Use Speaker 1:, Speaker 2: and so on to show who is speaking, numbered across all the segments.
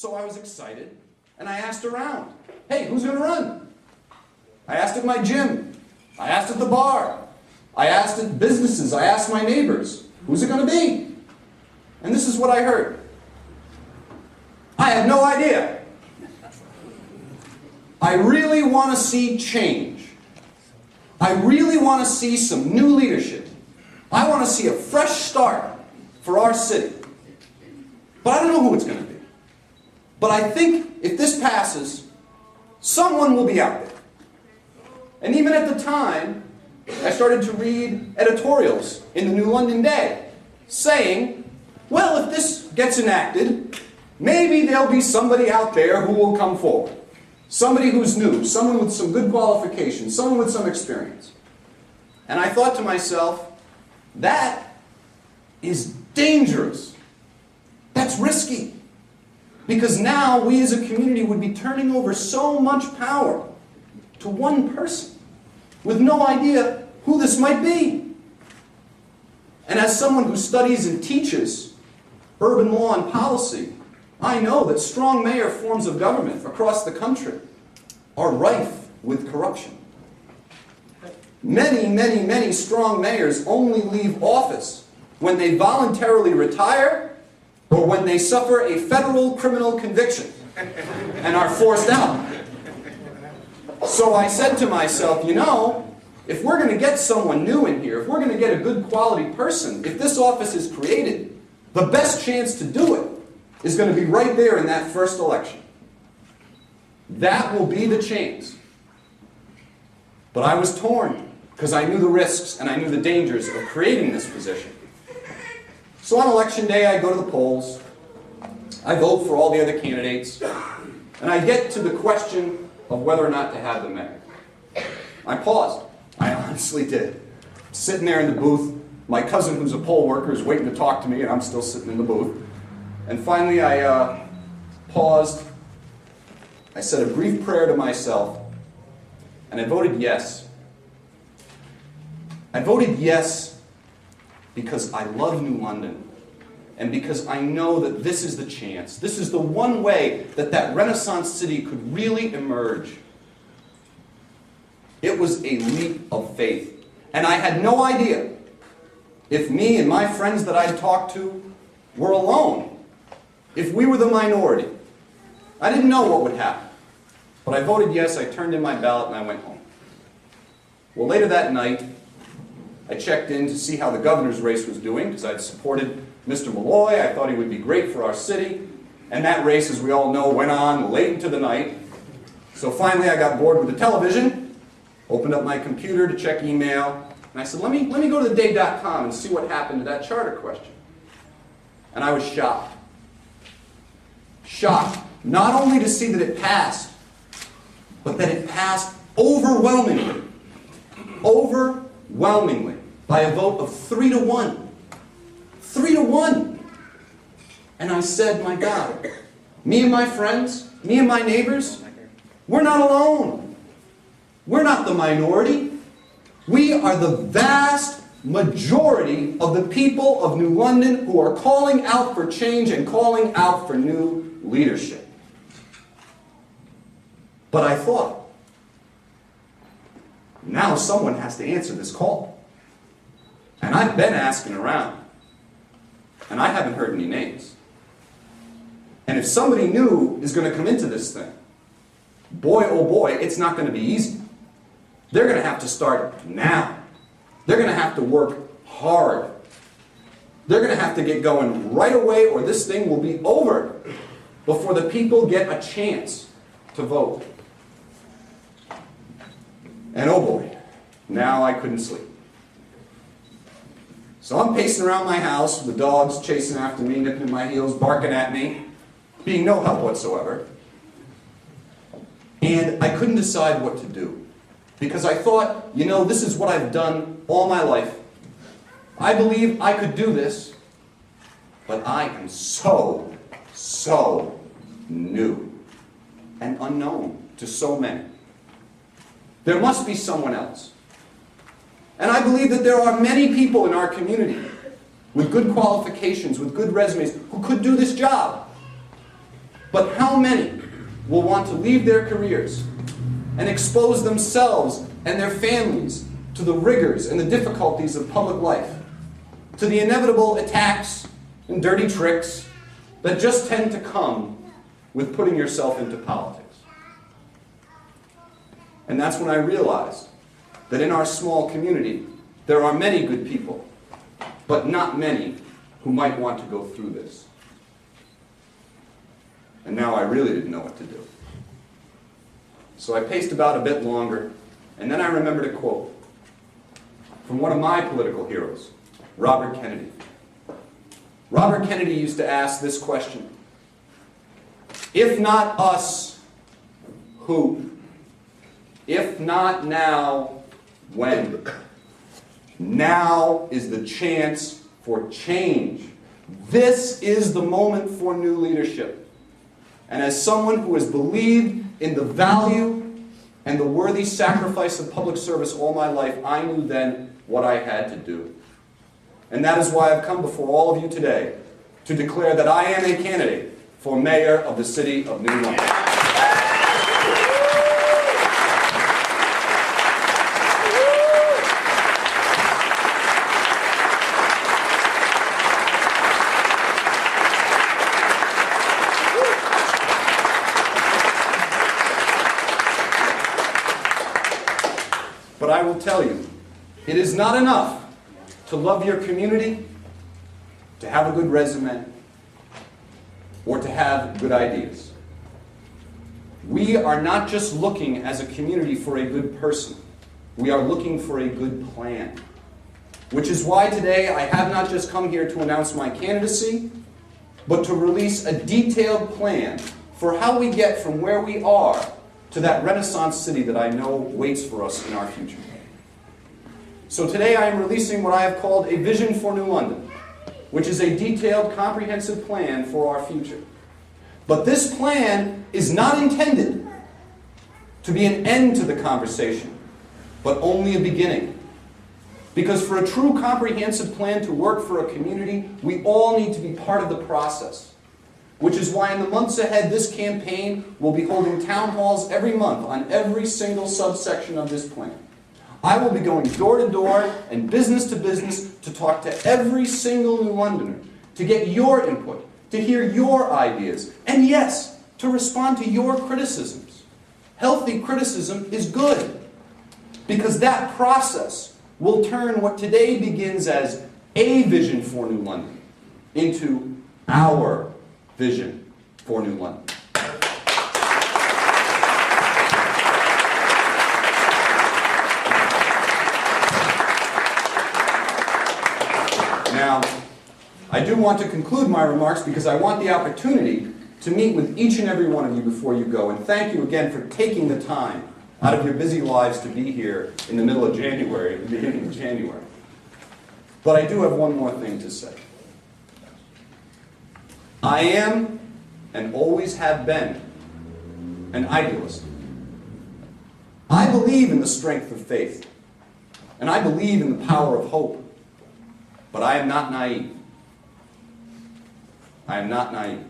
Speaker 1: So I was excited, and I asked around, hey, who's going to run? I asked at my gym. I asked at the bar. I asked at businesses. I asked my neighbors, who's it going to be? And this is what I heard. I have no idea. I really want to see change. I really want to see some new leadership. I want to see a fresh start for our city. But I don't know who it's going to be. But I think if this passes, someone will be out there. And even at the time, I started to read editorials in the New London Day saying, well, if this gets enacted, maybe there'll be somebody out there who will come forward. Somebody who's new, someone with some good qualifications, someone with some experience. And I thought to myself, that is dangerous. That's risky. Because now we as a community would be turning over so much power to one person with no idea who this might be. And as someone who studies and teaches urban law and policy, I know that strong mayor forms of government across the country are rife with corruption. Many, many, many strong mayors only leave office when they voluntarily retire or when they suffer a federal criminal conviction and are forced out. So I said to myself, you know, if we're going to get someone new in here, if we're going to get a good quality person, if this office is created, the best chance to do it is going to be right there in that first election. That will be the chance. But I was torn because I knew the risks and I knew the dangers of creating this position. So on election day, I go to the polls, I vote for all the other candidates, and I get to the question of whether or not to have the mayor. I paused. I honestly did. Sitting there in the booth, my cousin who's a poll worker is waiting to talk to me, and I'm still sitting in the booth. And finally I paused, I said a brief prayer to myself, and I voted yes. I voted yes because I love New London, and because I know that this is the chance. This is the one way that that Renaissance city could really emerge. It was a leap of faith. And I had no idea if me and my friends that I'd talked to were alone, if we were the minority. I didn't know what would happen. But I voted yes, I turned in my ballot, and I went home. Well, later that night, I checked in to see how the governor's race was doing, because I'd supported Mr. Malloy. I thought he would be great for our city. And that race, as we all know, went on late into the night. So finally I got bored with the television, opened up my computer to check email, and I said, let me go to theday.com and see what happened to that charter question. And I was shocked. Shocked, not only to see that it passed, but that it passed overwhelmingly. Overwhelmingly. By a vote of 3-1. 3-1. And I said, my God, me and my friends, me and my neighbors, we're not alone. We're not the minority. We are the vast majority of the people of New London who are calling out for change and calling out for new leadership. But I thought, now someone has to answer this call. And I've been asking around, and I haven't heard any names. And if somebody new is going to come into this thing, boy, oh boy, it's not going to be easy. They're going to have to start now. They're going to have to work hard. They're going to have to get going right away, or this thing will be over before the people get a chance to vote. And oh boy, now I couldn't sleep. So I'm pacing around my house, the dogs chasing after me, nipping at my heels, barking at me, being no help whatsoever. And I couldn't decide what to do. Because I thought, you know, this is what I've done all my life. I believe I could do this, but I am so new and unknown to so many. There must be someone else. And I believe that there are many people in our community with good qualifications, with good resumes, who could do this job. But how many will want to leave their careers and expose themselves and their families to the rigors and the difficulties of public life, to the inevitable attacks and dirty tricks that just tend to come with putting yourself into politics? And that's when I realized that in our small community, there are many good people, but not many who might want to go through this. And now I really didn't know what to do. So I paced about a bit longer, and then I remembered a quote from one of my political heroes, Robert Kennedy. Robert Kennedy used to ask this question: if not us, who? If not now, when? Now is the chance for change. This is the moment for new leadership. And as someone who has believed in the value and the worthy sacrifice of public service all my life, I knew then what I had to do. And that is why I've come before all of you today to declare that I am a candidate for mayor of the city of New London. But I will tell you, it is not enough to love your community, to have a good resume, or to have good ideas. We are not just looking as a community for a good person. We are looking for a good plan. Which is why today I have not just come here to announce my candidacy, but to release a detailed plan for how we get from where we are to that Renaissance city that I know waits for us in our future. So today I am releasing what I have called a vision for New London, which is a detailed, comprehensive plan for our future. But this plan is not intended to be an end to the conversation, but only a beginning. Because for a true comprehensive plan to work for a community, we all need to be part of the process. Which is why in the months ahead, this campaign will be holding town halls every month on every single subsection of this plan. I will be going door to door and business to business to talk to every single New Londoner, to get your input, to hear your ideas, and yes, to respond to your criticisms. Healthy criticism is good, because that process will turn what today begins as a vision for New London into our vision for New London. Now, I do want to conclude my remarks because I want the opportunity to meet with each and every one of you before you go. And thank you again for taking the time out of your busy lives to be here in the middle of January, the beginning of January. But I do have one more thing to say. I am, and always have been, an idealist. I believe in the strength of faith, and I believe in the power of hope. But I am not naive. I am not naive.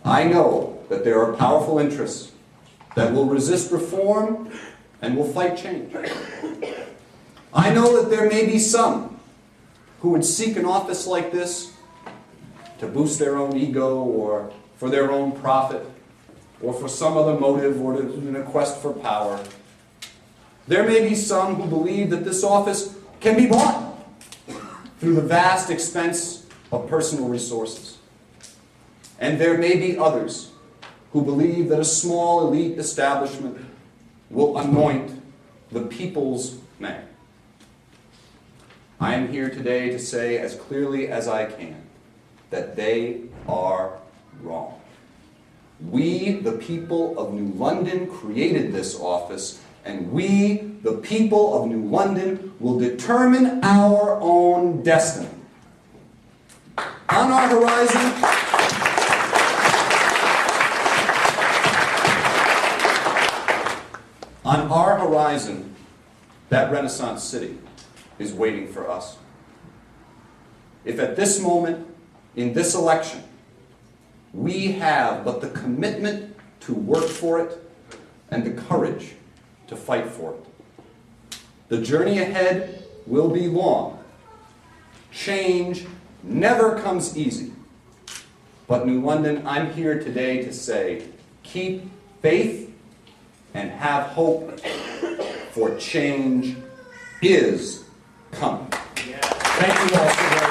Speaker 1: I know that there are powerful interests that will resist reform and will fight change. I know that there may be some who would seek an office like this to boost their own ego or for their own profit or for some other motive or in a quest for power. There may be some who believe that this office can be bought through the vast expense of personal resources. And there may be others who believe that a small elite establishment will anoint the people's mayor. I am here today to say as clearly as I can that they are wrong. We, the people of New London, created this office, and we, the people of New London, will determine our own destiny. On our horizon, that Renaissance city is waiting for us. If at this moment, in this election, We have but the commitment to work for it and the courage to fight for it. The journey ahead will be long. Change never comes easy. But New London, I'm here today to say, keep faith and have hope, for change is coming.
Speaker 2: Thank you all so very much.